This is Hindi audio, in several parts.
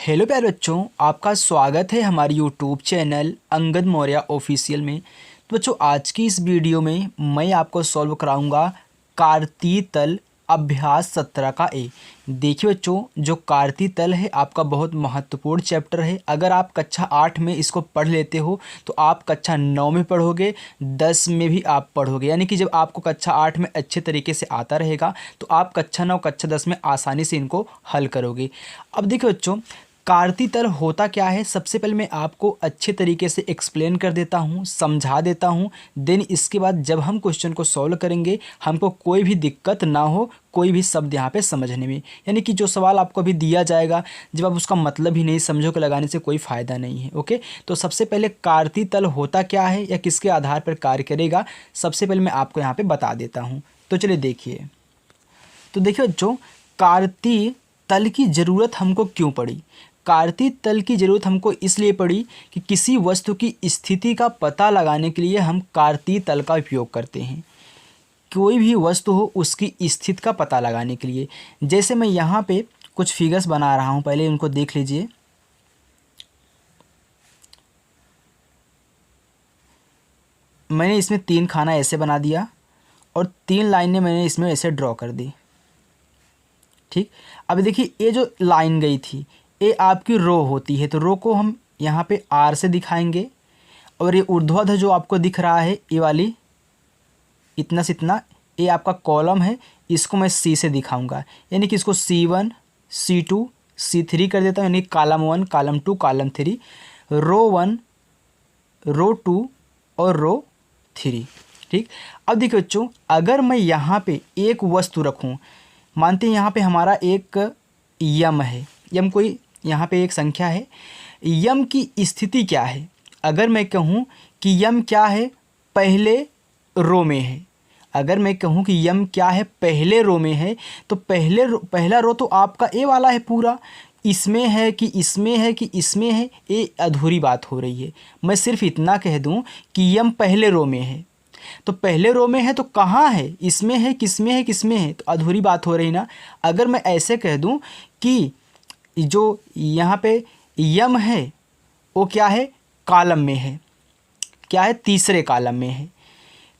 हेलो प्यारे बच्चों, आपका स्वागत है हमारे YouTube channel Angad Maurya official में। तो बच्चों, आज की इस वीडियो में मैं आपको सॉल्व कराऊंगा कार्तीय तल अभ्यास 17 का ए। देखिए बच्चों, जो कार्तीय तल है आपका बहुत महत्वपूर्ण चैप्टर है। अगर आप कक्षा 8 में इसको पढ़ लेते हो तो आप कक्षा 9 में पढ़ोगे, 10 में भी आप पढ़ोगे। यानी कि जब आपको कक्षा 8 में अच्छे तरीके से आता रहेगा तो आप कक्षा 9 कक्षा 10 में आसानी से इनको हल करोगे। अब देखिए बच्चों, कार्तीय तल होता क्या है, सबसे पहले मैं आपको अच्छे तरीके से एक्सप्लेन कर देता हूँ, समझा देता हूँ। देन इसके बाद जब हम क्वेश्चन को सॉल्व करेंगे हमको कोई भी दिक्कत ना हो, कोई भी शब्द यहाँ पे समझने में। यानी कि जो सवाल आपको अभी दिया जाएगा, जब आप उसका मतलब ही नहीं समझोगे, लगाने से कोई फ़ायदा नहीं है। ओके, तो सबसे पहले कार्तीय तल होता क्या है या किसके आधार पर कार्य करेगा, सबसे पहले मैं आपको यहाँ पर बता देता हूँ। तो चलिए देखिए, तो देखिए बच्चों, कार्तीय तल की ज़रूरत हमको क्यों पड़ी। कार्तीय तल की ज़रूरत हमको इसलिए पड़ी कि किसी वस्तु की स्थिति का पता लगाने के लिए हम कार्तीय तल का उपयोग करते हैं। कोई भी वस्तु हो उसकी स्थिति का पता लगाने के लिए। जैसे मैं यहाँ पे कुछ फिगर्स बना रहा हूँ, पहले उनको देख लीजिए। मैंने इसमें 3 खाना ऐसे बना दिया और 3 लाइनें मैंने इसमें ऐसे ड्रॉ कर दी। ठीक, अब देखिए ये जो लाइन गई थी ये आपकी रो होती है, तो रो को हम यहाँ पे आर से दिखाएंगे। और ये ऊर्ध्वाधर जो आपको दिख रहा है ये वाली इतना से इतना, ये आपका कॉलम है, इसको मैं सी से दिखाऊंगा। यानी कि इसको C1 C2 C3 कर देता हूँ, यानी कॉलम 1 कॉलम 2 कॉलम 3, रो 1 रो 2 और रो 3। ठीक, अब देखिए बच्चों, अगर मैं यहाँ पे एक वस्तु रखूँ, मानते हैं यहाँ पे हमारा एक यम है, यम कोई यहाँ पे एक संख्या है, यम की स्थिति क्या है। अगर मैं कहूँ कि यम क्या है, पहले रो में है। अगर मैं कहूँ कि यम क्या है, पहले रो में है, तो पहला रो तो आपका ए वाला है पूरा। इसमें है कि इसमें है कि इसमें है, ये अधूरी बात हो रही है। मैं सिर्फ इतना कह दूँ कि यम पहले रो में है, तो पहले रो में है तो कहाँ है, इसमें है किसमें है किसमें है, तो अधूरी बात हो रही ना। अगर मैं ऐसे कह दूँ कि जो यहाँ पे यम है वो क्या है, कॉलम में है, क्या है, तीसरे कॉलम में है।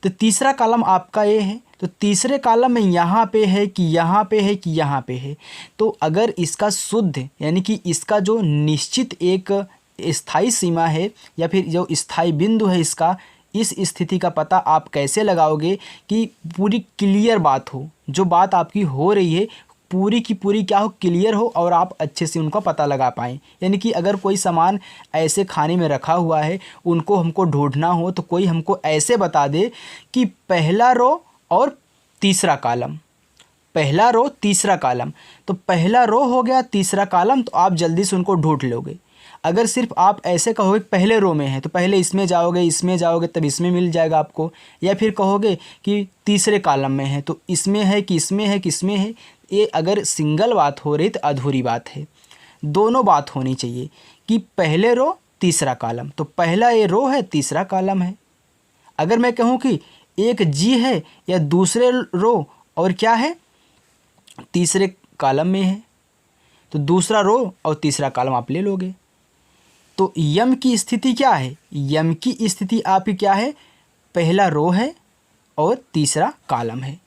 तो तीसरा कॉलम आपका ये है, तो तीसरे कॉलम में यहाँ पे है कि यहाँ पे है कि यहाँ पे है। तो अगर इसका शुद्ध यानी कि इसका जो निश्चित एक स्थायी सीमा है या फिर जो स्थायी बिंदु है इसका, इस स्थिति का पता आप कैसे लगाओगे कि पूरी क्लियर बात हो, जो बात आपकी हो रही है पूरी की पूरी क्या हो, क्लियर हो और आप अच्छे से उनका पता लगा पाएँ। यानी कि अगर कोई सामान ऐसे खाने में रखा हुआ है, उनको हमको ढूंढना हो तो कोई हमको ऐसे बता दे कि पहला रो और तीसरा कॉलम, पहला रो तीसरा कॉलम, तो पहला रो हो गया तीसरा कॉलम, तो आप जल्दी से उनको ढूंढ लोगे। अगर सिर्फ आप ऐसे कहोगे पहले रो में है तो पहले इसमें जाओगे तब इसमें मिल जाएगा आपको, या फिर कहोगे कि तीसरे कॉलम में है तो इसमें है कि इसमें है कि इसमें है, ये अगर सिंगल बात हो रही तो अधूरी बात है। दोनों बात होनी चाहिए कि पहले रो तीसरा कॉलम, तो पहला ये रो है तीसरा कॉलम है। अगर मैं कहूँ कि एक जी है या दूसरे रो और क्या है, तीसरे कॉलम में है, तो दूसरा रो और तीसरा कॉलम आप ले लोगे। तो यम की स्थिति क्या है, यम की स्थिति आपकी क्या है, पहला रो है और तीसरा कॉलम है।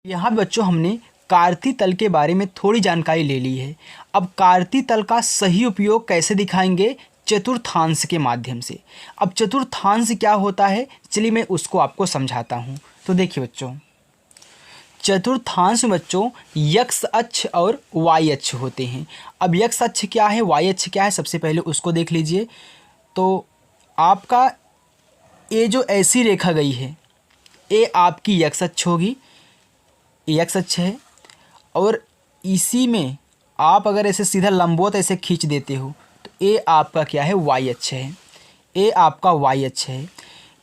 यहाँ बच्चों हमने कार्तीय तल के बारे में थोड़ी जानकारी ले ली है। अब कार्तीय तल का सही उपयोग कैसे दिखाएंगे, चतुर्थांश के माध्यम से। अब चतुर्थांश क्या होता है, चलिए मैं उसको आपको समझाता हूँ। तो देखिए बच्चों, चतुर्थांश में बच्चों एक्स अक्ष और वाई अक्ष होते हैं। अब एक्स अक्ष क्या है, वाई अक्ष क्या है, सबसे पहले उसको देख लीजिए। तो आपका ये जो ऐसी रेखा गई है ये आपकी एक्स अक्ष होगी, ये एक्स अक्ष है। और इसी में आप अगर ऐसे सीधा लंबवत ऐसे खींच देते हो तो ये आपका क्या है, वाई अक्ष है, ये आपका वाई अक्ष है।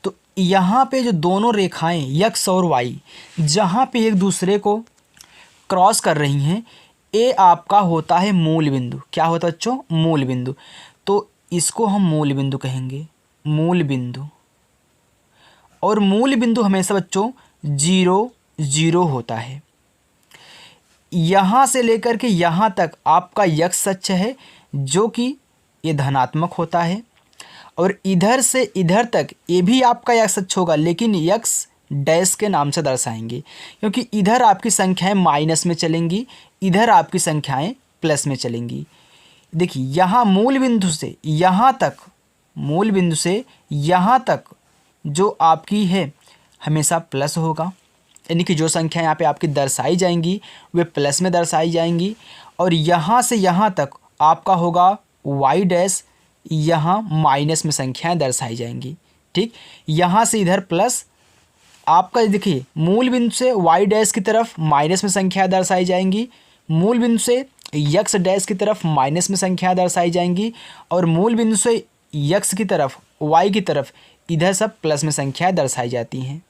तो यहाँ पे जो दोनों रेखाएं एक्स और वाई जहाँ पे एक दूसरे को क्रॉस कर रही हैं, ये आपका होता है मूल बिंदु। क्या होता है बच्चों, मूल बिंदु। तो इसको हम मूल बिंदु कहेंगे, मूल बिंदु। और मूल बिंदु हमेशा बच्चों 0 0 होता है। यहाँ से लेकर के यहाँ तक आपका एक्स अक्ष है, जो कि ये धनात्मक होता है, और इधर से इधर तक ये भी आपका यक्स अक्ष होगा, लेकिन यक्स डैश के नाम से दर्शाएंगे, क्योंकि इधर आपकी संख्याएं माइनस में चलेंगी, इधर आपकी संख्याएं प्लस में चलेंगी। देखिए यहाँ मूल बिंदु से यहाँ तक, मूल बिंदु से यहाँ तक जो आपकी है हमेशा प्लस होगा, यानी कि जो संख्या यहाँ पे आपकी दर्शाई जाएंगी वे प्लस में दर्शाई जाएंगी। और यहाँ से यहाँ तक आपका होगा वाई डैश, यहाँ माइनस में संख्याएं दर्शाई जाएंगी। ठीक, यहाँ से इधर प्लस, आपका देखिए मूल बिंदु से वाई डैश की तरफ माइनस में संख्याएं दर्शाई जाएंगी, मूल बिंदु से यक्स डैश की तरफ माइनस में संख्याएं दर्शाई जाएंगी, और मूल बिंदु से यक्स की तरफ वाई की तरफ इधर सब प्लस में संख्याएं दर्शाई जाती हैं।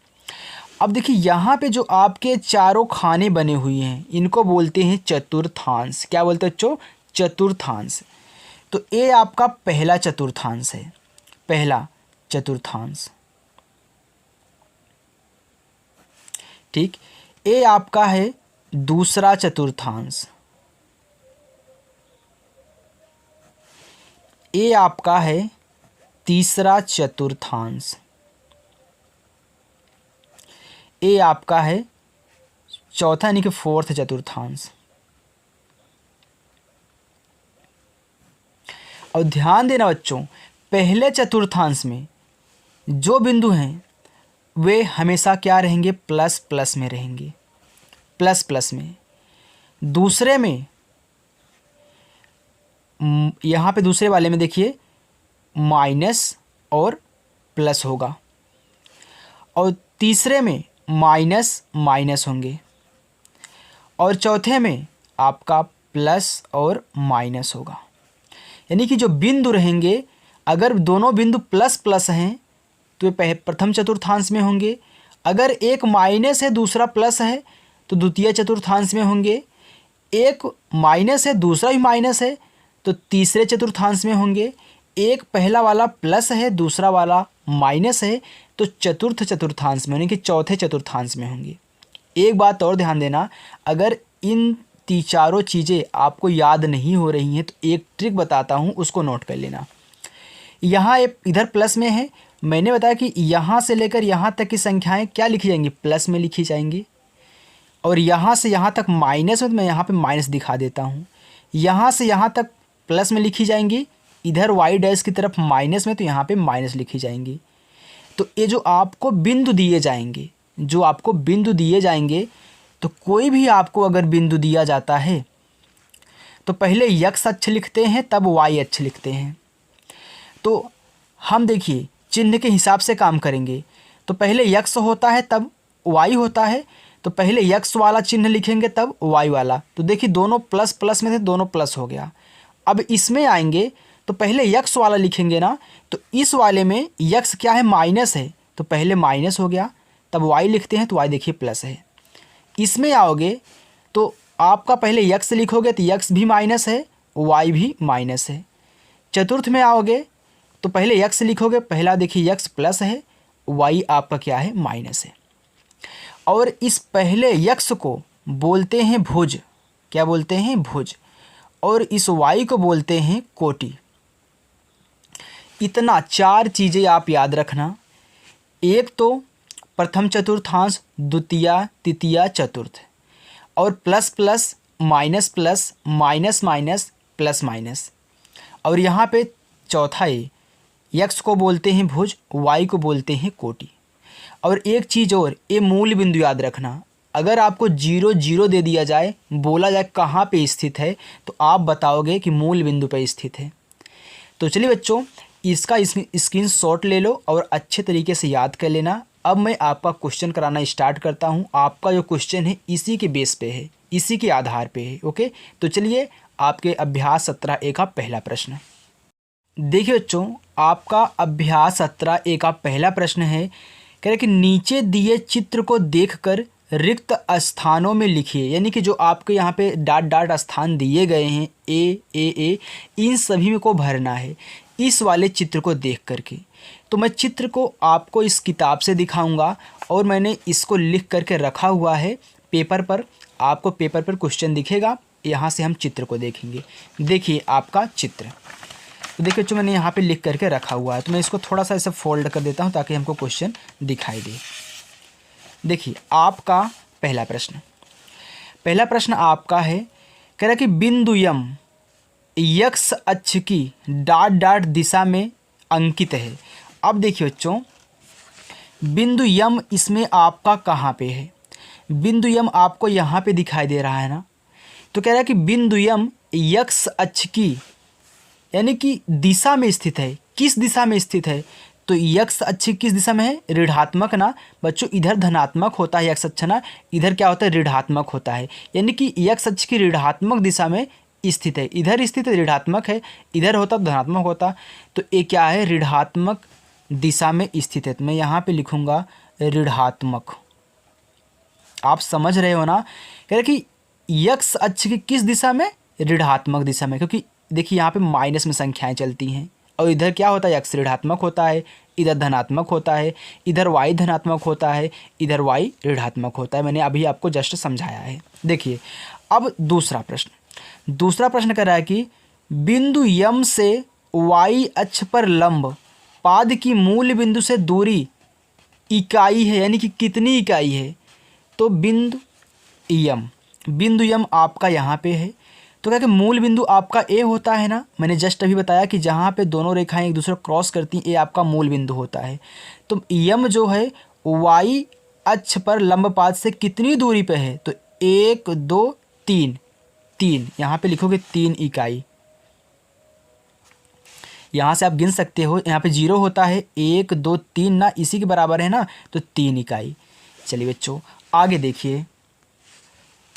अब देखिए यहाँ पे जो आपके चारों खाने बने हुए हैं इनको बोलते हैं चतुर्थांश। क्या बोलते हैं बच्चों? चतुर्थांश। तो ये आपका पहला चतुर्थांश है, पहला चतुर्थांश। ठीक, ये आपका है दूसरा चतुर्थांश, ये आपका है तीसरा चतुर्थांश, ये आपका है चौथा यानी कि फोर्थ चतुर्थांश। और ध्यान देना बच्चों, पहले चतुर्थांश में जो बिंदु हैं वे हमेशा क्या रहेंगे? प्लस प्लस में रहेंगे, प्लस प्लस में। दूसरे में यहाँ पे दूसरे वाले में देखिए माइनस और प्लस होगा, और तीसरे में माइनस माइनस होंगे, और चौथे में आपका प्लस और माइनस होगा। यानी कि जो बिंदु रहेंगे, अगर दोनों बिंदु प्लस प्लस हैं तो ये प्रथम चतुर्थांश में होंगे, अगर एक माइनस है दूसरा प्लस है तो द्वितीय चतुर्थांश में होंगे, एक माइनस है दूसरा भी माइनस है तो तीसरे चतुर्थांश में होंगे, एक पहला वाला प्लस है दूसरा वाला माइनस है तो चतुर्थ चतुर्थांश में, यानी कि चौथे चतुर्थांश में होंगे। एक बात और ध्यान देना, अगर इन चारों चीज़ें आपको याद नहीं हो रही हैं तो एक ट्रिक बताता हूँ, उसको नोट कर लेना। यहाँ इधर प्लस में है, मैंने बताया कि यहाँ से लेकर यहाँ तक की संख्याएं क्या लिखी जाएंगी? प्लस में लिखी जाएंगी, और यहाँ से यहाँ तक माइनस में, तो मैं यहाँ पे माइनस दिखा देता हूँ। यहाँ से यहाँ तक प्लस में लिखी जाएंगी, इधर वाई डैश की तरफ माइनस में, तो यहाँ पे माइनस लिखी जाएंगी। तो ये जो आपको बिंदु दिए जाएंगे, जो आपको बिंदु दिए जाएंगे, तो कोई भी आपको अगर बिंदु दिया जाता है तो पहले यक्स अक्ष लिखते हैं तब वाई अक्ष लिखते हैं। तो हम देखिए चिन्ह के हिसाब से काम करेंगे, तो पहले यक्स होता है तब वाई होता है, तो पहले यक्स वाला चिन्ह लिखेंगे तब वाई वाला। तो देखिए दोनों प्लस प्लस में थे, दोनों प्लस हो गया। अब इसमें आएंगे तो पहले यक्स वाला लिखेंगे ना, तो इस वाले में यक्स क्या है? माइनस है, तो पहले माइनस हो गया, तब वाई लिखते हैं तो वाई देखिए प्लस है। इसमें आओगे तो आपका पहले यक्स लिखोगे तो यक्स भी माइनस है, वाई भी माइनस है। चतुर्थ में आओगे तो पहले यक्स लिखोगे, पहला देखिए यक्स प्लस है, वाई आपका क्या है? माइनस है। और इस पहले यक्स को बोलते हैं भुज। क्या बोलते हैं? भुज। और इस वाई को बोलते हैं कोटि। इतना चार चीज़ें आप याद रखना। एक तो प्रथम चतुर्थांश, द्वितीय, तृतीय, चतुर्थ, और plus plus, minus plus, minus minus, plus minus. और यहाँ पे चौथा यक्स को बोलते हैं भुज, वाई को बोलते हैं कोटि। और एक चीज़ और, ये मूल बिंदु याद रखना। अगर आपको 0 0 दे दिया जाए, बोला जाए कहाँ पे स्थित है, तो आप बताओगे कि मूल बिंदु पे स्थित है। तो चलिए बच्चों, इसका स्क्रीनशॉट ले लो और अच्छे तरीके से याद कर लेना। अब मैं आपका क्वेश्चन कराना स्टार्ट करता हूँ। आपका जो क्वेश्चन है इसी के बेस पे है, इसी के आधार पे है। ओके, तो चलिए आपके अभ्यास 17A का पहला प्रश्न। देखिए बच्चों, आपका अभ्यास 17A का पहला प्रश्न है, कह रहे कि नीचे दिए चित्र को देखकर रिक्त स्थानों में लिखिए। यानी कि जो आपके यहाँ पे डॉट डॉट स्थान दिए गए हैं ए, इन सभी में को भरना है इस वाले चित्र को देख करके। तो मैं चित्र को आपको इस किताब से दिखाऊंगा और मैंने इसको लिख करके रखा हुआ है पेपर पर। आपको पेपर पर क्वेश्चन दिखेगा, यहाँ से हम चित्र को देखेंगे। देखिए आपका चित्र, तो देखिए बच्चों मैंने यहाँ पे लिख करके रखा हुआ है, तो मैं इसको थोड़ा सा ऐसे फोल्ड कर देता हूँ ताकि हमको क्वेश्चन दिखाई दे। देखिए आपका पहला प्रश्न आपका है, कह रहा है कि बिंदु यम यक्स अक्ष की डॉट डॉट दिशा में अंकित है। अब देखिए बच्चों, बिंदु यम इसमें आपका कहाँ पे है? बिंदु यम आपको यहाँ पे दिखाई दे रहा है ना। तो कह रहा है कि बिंदु यम यक्स अक्ष की यानी कि दिशा में स्थित है। किस दिशा में स्थित है? तो यक्स अक्ष किस दिशा में है? ऋणात्मक ना बच्चों, इधर धनात्मक होता है यक्स अक्ष ना, इधर क्या होता है? ऋणात्मक होता है। यानी कि यक्स अक्ष की ऋणात्मक दिशा में स्थित है। इधर स्थित है, ऋणात्मक है, इधर होता तो धनात्मक होता। तो ये क्या है? ऋणात्मक दिशा में स्थित है। तो मैं यहाँ पे लिखूँगा ऋणात्मक। आप समझ रहे हो ना? कह रहे कि यक्स अक्ष की किस दिशा में? ऋणात्मक दिशा में, क्योंकि देखिए यहाँ पे माइनस में संख्याएं चलती हैं और इधर क्या होता है? यक्स ऋणात्मक होता है, इधर धनात्मक होता है, इधर वाई धनात्मक होता है, इधर वाई ऋणात्मक होता है। मैंने अभी आपको जस्ट समझाया है। देखिए अब दूसरा प्रश्न कह रहा है कि बिंदु यम से वाई अक्ष पर लंब पाद की मूल बिंदु से दूरी इकाई है, यानी कि कितनी इकाई है? तो बिंदु यम आपका यहाँ पे है। तो क्या कि मूल बिंदु आपका ए होता है ना, मैंने जस्ट अभी बताया कि जहाँ पे दोनों रेखाएं एक दूसरे को क्रॉस करती हैं, ए आपका मूल बिंदु होता है। तो यम जो है वाई अक्ष पर लंब पाद से कितनी दूरी पे है? तो 1 2 3 यहाँ पे लिखोगे 3 इकाई। यहाँ से आप गिन सकते हो, यहाँ पे 0 होता है, 1 2 3 ना, इसी के बराबर है ना, तो 3 इकाई। चलिए बच्चों आगे देखिए,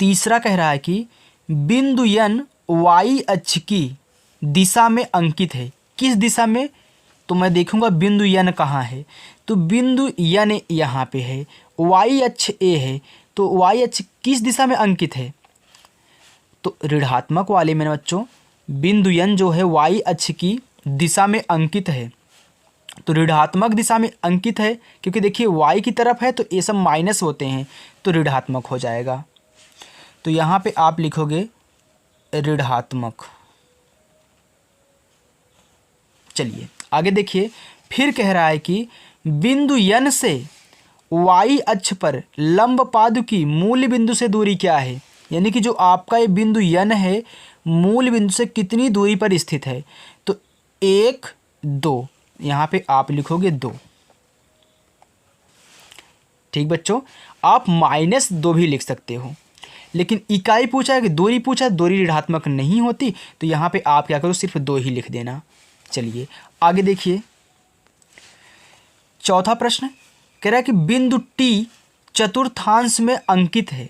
तीसरा कह रहा है कि बिंदु यन वाई अक्ष की दिशा में अंकित है। किस दिशा में? तो मैं देखूंगा बिंदु यन कहाँ है। तो बिंदु यन यहाँ पे है, वाई अक्ष ए है, तो वाई अक्ष किस दिशा में अंकित है? तो ऋणात्मक वाले में बच्चों बिंदु यन जो है वाई अक्ष की दिशा में अंकित है, तो ऋणात्मक दिशा में अंकित है, क्योंकि देखिए वाई की तरफ है तो ये सब माइनस होते हैं, तो ऋणात्मक हो जाएगा। तो यहाँ पे आप लिखोगे ऋणात्मक। चलिए आगे देखिए, फिर कह रहा है कि बिंदु यन से वाई अक्ष पर लंब पाद की मूल बिंदु से दूरी क्या है? यानी कि जो आपका ये बिंदु यन है मूल बिंदु से कितनी दूरी पर स्थित है? तो 1 2, यहाँ पे आप लिखोगे 2। ठीक बच्चों, आप -2 भी लिख सकते हो, लेकिन इकाई पूछा है कि दूरी पूछा, दूरी ऋणात्मक नहीं होती, तो यहाँ पे आप क्या करो, सिर्फ 2 ही लिख देना। चलिए आगे देखिए, चौथा प्रश्न कह रहा है कि बिंदु टी चतुर्थांश में अंकित है।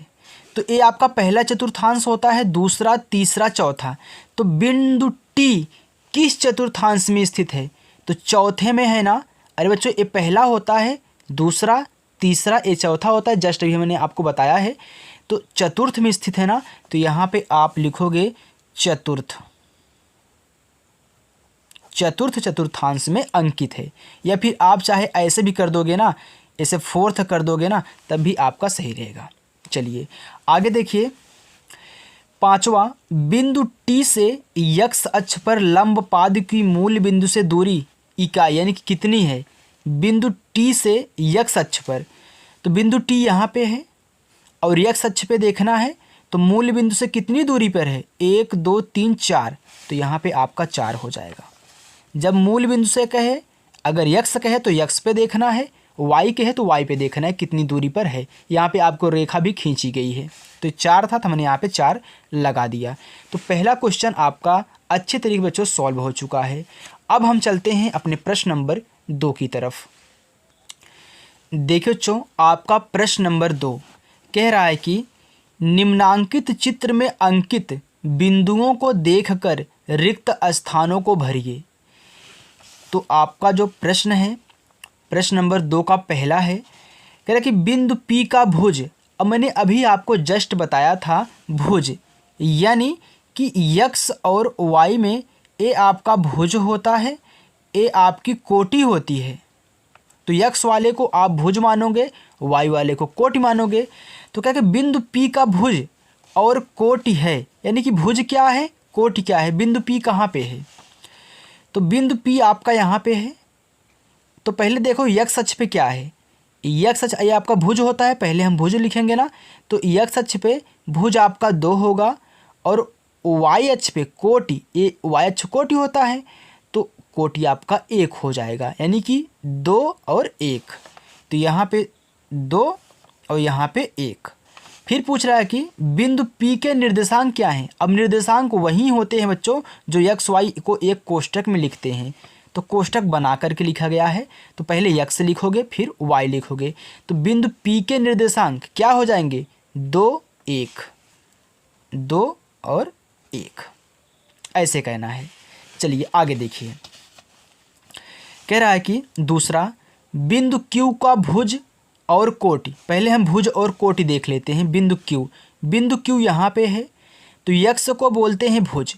तो ये आपका पहला चतुर्थांश होता है, दूसरा, तीसरा, चौथा। तो बिंदु टी किस चतुर्थांश में स्थित है? तो चौथे में है ना। अरे बच्चों ये पहला होता है, दूसरा, तीसरा, ये चौथा होता है, जस्ट अभी मैंने आपको बताया है। तो चतुर्थ में स्थित है ना, तो यहाँ पे आप लिखोगे चतुर्थ चतुर्थांश में अंकित है। या फिर आप चाहे ऐसे भी कर दोगे ना, ऐसे फोर्थ कर दोगे ना, तब भी आपका सही रहेगा। चलिए आगे देखिए, पांचवा, बिंदु टी से यक्स अक्ष पर लंब पाद की मूल बिंदु से दूरी इकाई यानी कि कितनी है? बिंदु टी से यक्स अक्ष पर, तो बिंदु टी यहाँ पे है और यक्स अक्ष पे देखना है, तो मूल बिंदु से कितनी दूरी पर है? 1 2 3 4, तो यहाँ पे आपका 4 हो जाएगा। जब मूल बिंदु से कहे, अगर यक्स कहे तो यक्स पे देखना है, वाई कहे तो वाई पे देखना है कितनी दूरी पर है। यहाँ पे आपको रेखा भी खींची गई है, तो 4 था तो मैंने यहाँ पे 4 लगा दिया। तो पहला क्वेश्चन आपका अच्छे तरीके बच्चों सॉल्व हो चुका है। अब हम चलते हैं अपने प्रश्न नंबर 2 की तरफ। देखिए बच्चों, आपका प्रश्न नंबर 2 कह रहा है कि निम्नांकित चित्र में अंकित बिंदुओं को देखकर रिक्त स्थानों को भरिए। तो आपका जो प्रश्न है, प्रश्न नंबर 2 का पहला है, कह रहा है कि बिंदु P का भुज, अब मैंने अभी आपको जस्ट बताया था भुज, यानी कि यक्स और वाई में ए आपका भुज होता है, ए आपकी कोटि होती है। तो यक्स वाले को आप भुज मानोगे, वाई वाले को कोटि मानोगे। तो क्या कि बिंदु P का भुज और कोटि है, यानी कि भुज क्या है, कोटि क्या है, बिंदु P कहाँ पे है। तो बिंदु P आपका यहाँ पे है। तो पहले देखो x अक्ष पे क्या है, x अक्ष ये आपका भुज होता है, पहले हम भुज लिखेंगे ना। तो x अक्ष पे भुज आपका 2 होगा और y अक्ष पे कोटि, ये y अक्ष कोटि होता है, तो कोटि आपका 1 हो जाएगा, यानी कि 2 और 1। तो यहाँ पे 2 और यहाँ पे 1। फिर पूछ रहा है कि बिंदु P के निर्देशांक क्या हैं। अब निर्देशांक वही होते हैं बच्चों जो x y को एक कोष्ठक में लिखते हैं। तो कोष्ठक बना करके लिखा गया है। तो पहले x लिखोगे फिर y लिखोगे। तो बिंदु P के निर्देशांक क्या हो जाएंगे, 2 1, 2 और 1, ऐसे कहना है। चलिए आगे देखिए, कह रहा है कि दूसरा, बिंदु Q का भुज और कोटि। पहले हम भुज और कोटि देख लेते हैं। बिंदु Q, बिंदु Q यहाँ पे है, तो x को बोलते हैं भुज।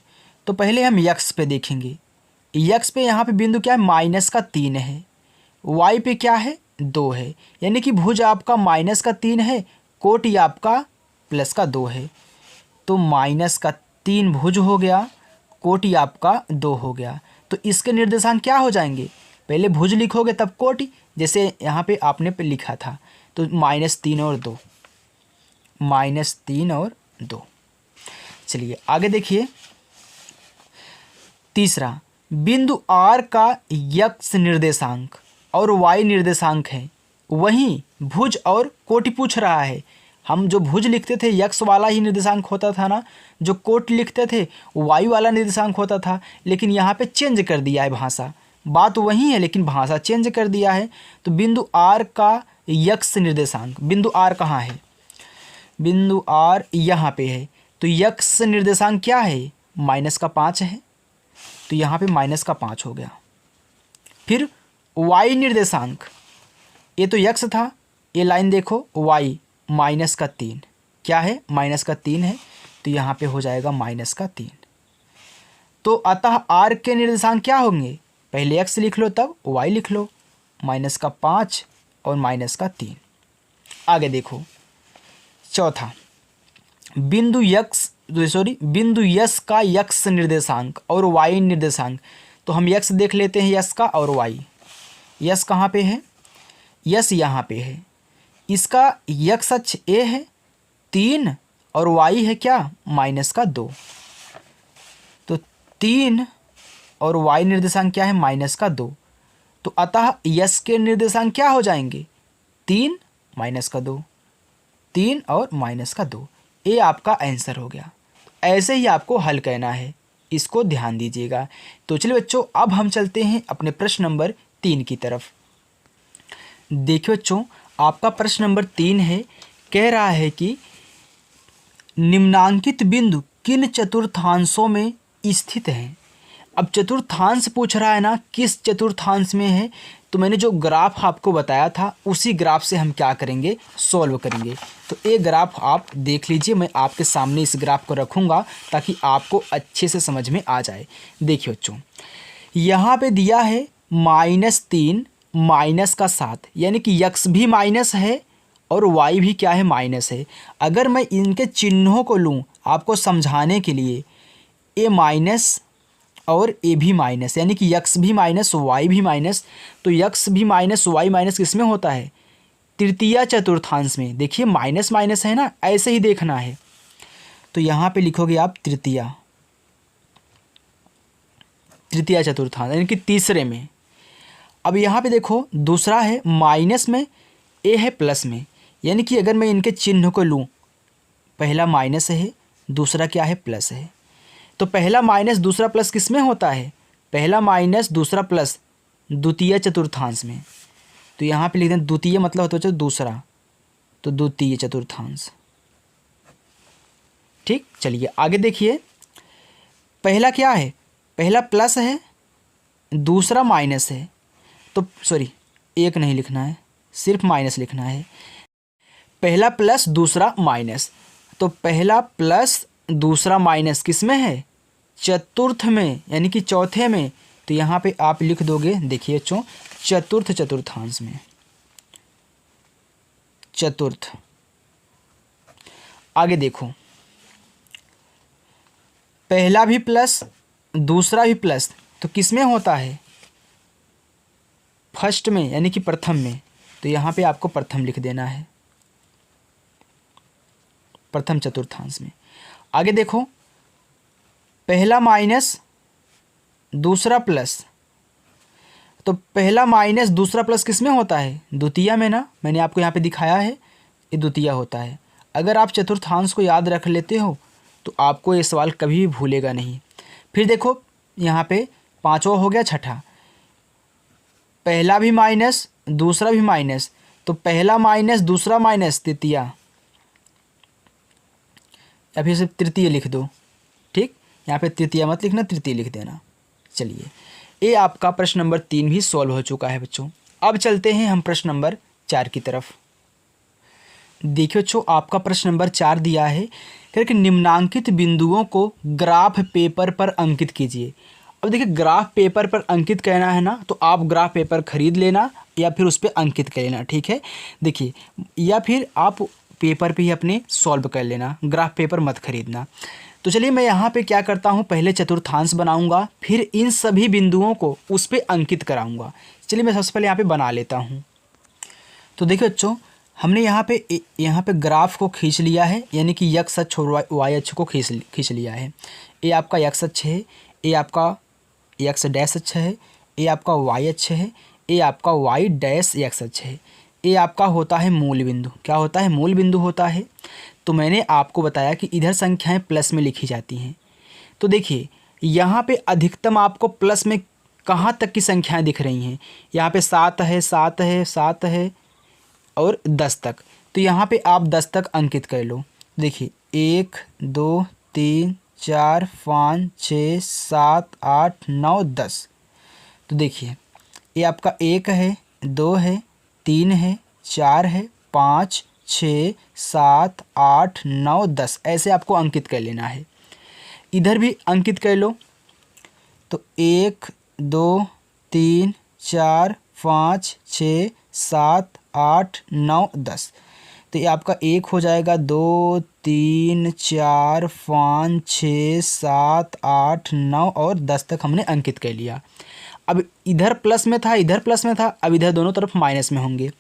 तो पहले हम x पे देखेंगे। x पे यहाँ पे बिंदु क्या है, -3 है। y पे क्या है, 2 है, यानी कि भुज आपका -3 है, कोटि आपका +2 है। तो -3 भुज हो गया, कोटि आपका 2 हो गया। तो इसके निर्देशांक क्या हो जाएंगे, पहले भुज लिखोगे तब कोटि, जैसे यहाँ पे आपने पे लिखा था। तो -3 और 2, -3 और 2। चलिए आगे देखिए, तीसरा, बिंदु R का x निर्देशांक और y निर्देशांक है, वहीं भुज और कोटि पूछ रहा है। हम जो भुज लिखते थे x वाला ही निर्देशांक होता था ना, जो कोटि लिखते थे y वाला निर्देशांक होता था, लेकिन यहाँ पे चेंज कर दिया है भाषा। बात वही है लेकिन भाषा चेंज कर दिया है। तो बिंदु R का x निर्देशांक, बिंदु R कहाँ है, बिंदु R यहाँ पे है। तो x निर्देशांक क्या है, -5 है। तो यहाँ पे -5 हो गया। फिर y निर्देशांक, ये तो x था, ये लाइन देखो y -3 क्या है, -3 है। तो यहाँ पे हो जाएगा -3। तो अतः r के निर्देशांक क्या होंगे, पहले x लिख लो तब y लिख लो, -5 और -3। आगे देखो, चौथा, बिंदु बिंदु यस का x निर्देशांक और y निर्देशांक। तो हम x देख लेते हैं, यस का और y। यस कहाँ पे है, यस यहाँ पे है। इसका x अक्ष a है 3 और y है क्या, -2। तो 3 और y निर्देशांक क्या है, -2। तो अतः यस के निर्देशांक क्या हो जाएंगे, 3 -2, 3 और -2। ये आपका आंसर हो गया। ऐसे ही आपको हल कहना है, इसको ध्यान दीजिएगा। तो चलिए बच्चों, अब हम चलते हैं अपने प्रश्न नंबर 3 की तरफ। देखिए बच्चों, आपका प्रश्न नंबर 3 है, कह रहा है कि निम्नांकित बिंदु किन चतुर्थांशों में स्थित हैं। अब चतुर्थांश पूछ रहा है ना, किस चतुर्थांश में है। तो मैंने जो ग्राफ आपको बताया था उसी ग्राफ से हम क्या करेंगे, सॉल्व करेंगे। तो ये ग्राफ आप देख लीजिए, मैं आपके सामने इस ग्राफ को रखूँगा ताकि आपको अच्छे से समझ में आ जाए। देखिए बच्चों, यहाँ पे दिया है -3 -7, यानी कि x भी माइनस है और y भी क्या है, माइनस है। अगर मैं इनके चिन्हों को लूँ आपको समझाने के लिए, a माइनस और a भी माइनस, यानी कि x भी माइनस y भी माइनस। तो x भी माइनस y माइनस किस में होता है, तृतीया चतुर्थांश में। देखिए माइनस माइनस है ना, ऐसे ही देखना है। तो यहाँ पे लिखोगे आप तृतीया चतुर्थांश, यानी कि तीसरे में। अब यहाँ पे देखो, दूसरा है माइनस में, a है प्लस में, यानी कि अगर मैं इनके चिन्ह को लूँ, पहला माइनस है, दूसरा क्या है, प्लस है। तो पहला माइनस दूसरा प्लस किस में होता है, पहला माइनस दूसरा प्लस द्वितीय चतुर्थांश में। तो यहाँ पे लिख दें द्वितीय मतलब होता है दूसरा, तो द्वितीय चतुर्थांश। ठीक, चलिए आगे देखिए, पहला क्या है, पहला प्लस है, दूसरा माइनस है। तो सॉरी, एक नहीं लिखना है, सिर्फ माइनस लिखना है। पहला प्लस दूसरा माइनस, तो पहला प्लस दूसरा माइनस किस में है, चतुर्थ में, यानी कि चौथे में। तो यहाँ पे आप लिख दोगे, देखिए बच्चों, चतुर्थ चतुर्थांश में, चतुर्थ। आगे देखो, पहला भी प्लस दूसरा भी प्लस, तो किस में होता है? फर्स्ट में, यानी कि प्रथम में। तो यहाँ पे आपको प्रथम लिख देना है, प्रथम चतुर्थांश में। आगे देखो, पहला माइनस दूसरा प्लस, तो पहला माइनस दूसरा प्लस किस में होता है? द्वितीय में ना, मैंने आपको यहाँ पे दिखाया है, ये द्वितीय होता है। अगर आप चतुर्थांश को याद रख लेते हो तो आपको ये सवाल कभी भी भूलेगा नहीं। फिर देखो यहाँ पे पांचवा हो गया, छठा, पहला भी माइनस दूसरा भी माइनस, तो पहला माइनस दूसरा माइनस तृतीय, या फिर सिर्फ तृतीय लिख दो, ठीक। यहाँ पे तृतीय मत लिखना, तृतीय लिख देना। चलिए, ये आपका प्रश्न नंबर 3 भी सॉल्व हो चुका है बच्चों। अब चलते हैं हम प्रश्न नंबर 4 की तरफ। देखिए बच्चों, आपका प्रश्न नंबर 4 दिया है कि निम्नांकित बिंदुओं को ग्राफ पेपर पर अंकित कीजिए। अब देखिए, ग्राफ पेपर पर अंकित करना है ना, तो आप ग्राफ पेपर खरीद लेना या फिर उस पर अंकित कर लेना, ठीक है। देखिए, या फिर आप पेपर पे ही अपने सॉल्व कर लेना, ग्राफ पेपर मत खरीदना। तो चलिए, मैं यहाँ पे क्या करता हूँ, पहले चतुर्थांश बनाऊँगा, फिर इन सभी बिंदुओं को उस पर अंकित कराऊँगा। चलिए, मैं सबसे पहले यहाँ पे बना लेता हूँ। तो देखिए बच्चों, हमने यहाँ पे ग्राफ को खींच लिया है, यानी कि एक्स अक्ष और वाई अक्ष को खींच लिया है। ये आपका एक्स अक्ष है, ये आपका एक्स डैश अक्ष है, ये आपका वाई अक्ष है, ये आपका वाई डैश एक्स अक्ष है। ये आपका होता है मूल बिंदु। क्या होता है? मूल बिंदु होता है। तो मैंने आपको बताया कि इधर संख्याएं प्लस में लिखी जाती हैं। तो देखिए, यहाँ पे अधिकतम आपको प्लस में कहाँ तक की संख्याएं दिख रही हैं? यहाँ पे 7 है, 7 है, 7 है और 10 तक। तो यहाँ पे आप 10 तक अंकित कर लो। देखिए, 1 2 3 4 5 6 7 8 9 10। तो देखिए, ये आपका 1 है, 2 है, 3 है, 4 है, 5 6 7 8 9 10, ऐसे आपको अंकित कर लेना है। इधर भी अंकित कर लो। तो 1 2 3 4 5 6 7 8 9 10। तो ये आपका 1 हो जाएगा, 2 3 4 5 6 7 8 9 और 10 तक हमने अंकित कर लिया। अब इधर प्लस में था, इधर प्लस में था, अब इधर दोनों तरफ माइनस में होंगे।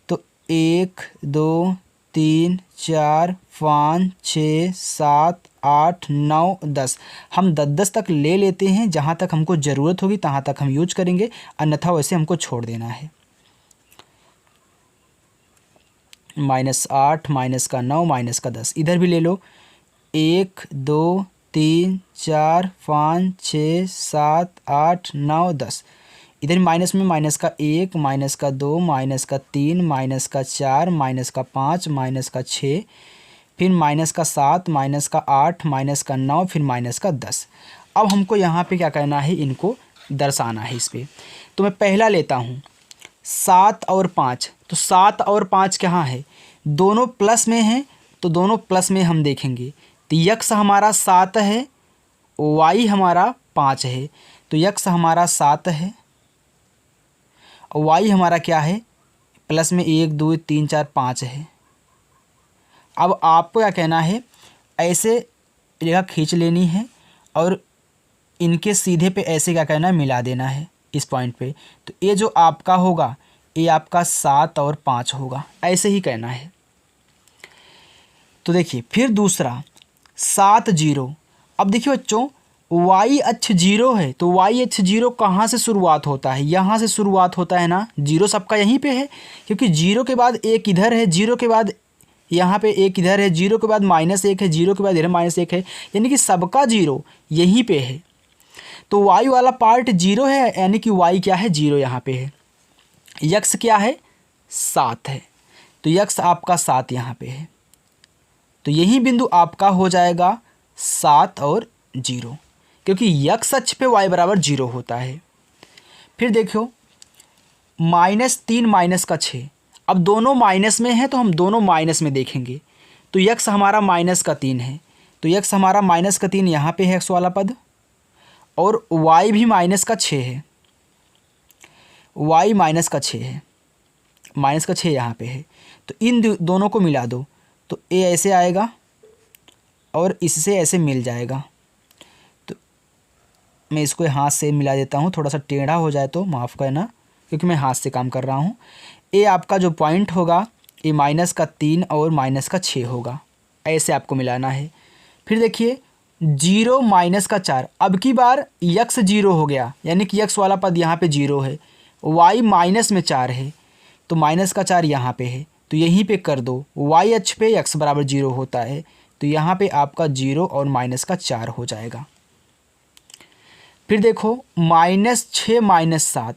तो 1 2 3 4 5 6 7 8 9 10, हम 10 तक ले लेते हैं। जहाँ तक हमको ज़रूरत होगी तहाँ तक हम यूज करेंगे, अन्यथा वैसे हमको छोड़ देना है। -8 -9 -10, इधर भी ले लो। 1 2 3 4 5 6 7 8 9 10, इधर माइनस में -1 -2 -3 -4 -5 -6, फिर -7 -8 -9, फिर -10। अब हमको यहाँ पे क्या करना है, इनको दर्शाना है इस पर। तो मैं पहला लेता हूँ 7 और 5। तो 7 और 5 कहाँ है? दोनों प्लस में हैं, तो दोनों प्लस में हम देखेंगे। तो यक्स हमारा 7 है, वाई हमारा 5 है। तो यक्स हमारा 7 है और वाई हमारा क्या है? प्लस में 1 2 3 4 5 है। अब आपको क्या कहना है, ऐसे रेखा खींच लेनी है और इनके सीधे पे ऐसे क्या करना है, मिला देना है इस पॉइंट पे। तो ये जो आपका होगा, ये आपका 7 और 5 होगा, ऐसे ही करना है। तो देखिए, फिर दूसरा 7 0। अब देखिए बच्चों, वाई अक्ष 0 है, तो वाई अक्ष 0 कहाँ से शुरुआत होता है? यहाँ से शुरुआत होता है ना। 0 सबका यहीं पे है, क्योंकि 0 के बाद 1 इधर है, 0 के बाद यहाँ पे 1 इधर है, 0 के बाद -1 है, 0 के बाद इधर -1 है, यानी कि सबका 0 यहीं पे है। तो वाई वाला पार्ट 0 है, यानी कि वाई क्या है, 0 यहाँ पे है। यक्स क्या है? 7 है, तो यक्स आपका 7 यहाँ पे है। तो यही बिंदु आपका हो जाएगा 7 और 0, क्योंकि यक्स अक्ष पे y बराबर 0 होता है। फिर देखो, -3 -6। अब दोनों माइनस में हैं, तो हम दोनों माइनस में देखेंगे। तो यक्स हमारा -3 है, तो यक्स हमारा -3 यहाँ पे है, एक्स वाला पद, और y भी -6 है, y -6 है, -6 यहाँ पे है। तो इन दोनों को मिला दो, तो ए ऐसे आएगा और इससे ऐसे मिल जाएगा। मैं इसको हाथ से मिला देता हूँ, थोड़ा सा टेढ़ा हो जाए तो माफ़ करना, क्योंकि मैं हाथ से काम कर रहा हूँ। ए आपका जो पॉइंट होगा ये -3 और -6 होगा, ऐसे आपको मिलाना है। फिर देखिए 0 -4, अब की बार यक्स 0 हो गया, यानी कि यक्स वाला पद यहाँ पे 0 है, वाई -4 है, तो -4 यहाँ पे है, तो यहीं पे कर दो। वाई अक्ष पे x बराबर 0 होता है, तो यहाँ पे आपका 0 और -4 हो जाएगा। फिर देखो -6 -7,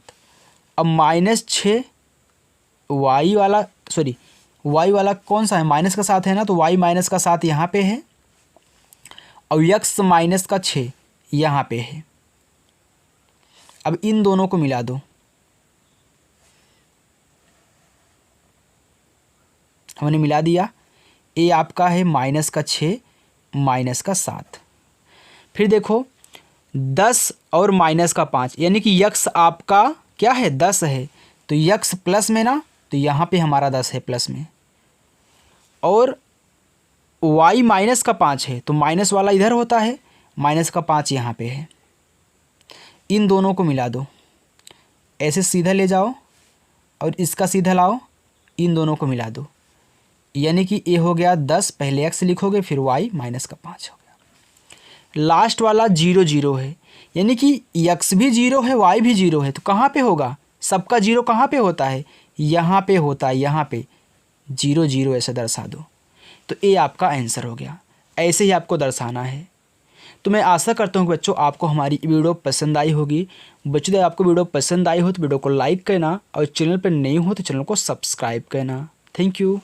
अब -6 वाई वाला वाई वाला कौन सा है, -7 है ना, तो वाई -7 यहाँ पे है और यक्स -6 यहाँ पे है। अब इन दोनों को मिला दो, हमने मिला दिया। ए आपका है -6 -7। फिर देखो 10 और -5, यानी कि यक्स आपका क्या है 10 है, तो यक्स प्लस में ना, तो यहाँ पे हमारा 10 है प्लस में, और वाई -5 है, तो माइनस वाला इधर होता है, -5 यहाँ पे है। इन दोनों को मिला दो, ऐसे सीधा ले जाओ और इसका सीधा लाओ, इन दोनों को मिला दो, यानी कि ए हो गया 10, पहले x लिखोगे फिर y -5 हो गया। लास्ट वाला 0 0 है, यानी कि x भी 0 है, y भी 0 है, तो कहाँ पे होगा, सबका 0 कहाँ पे होता है, यहाँ पे होता है, यहाँ पे 0 0 ऐसे दर्शा दो, तो ए आपका आंसर हो गया। ऐसे ही आपको दर्शाना है। तो मैं आशा करता हूँ कि बच्चों आपको हमारी वीडियो पसंद आई होगी। बच्चों यदि आपको वीडियो पसंद आई हो तो वीडियो को लाइक करना और चैनल पर नए हो तो चैनल को सब्सक्राइब करना। Thank you.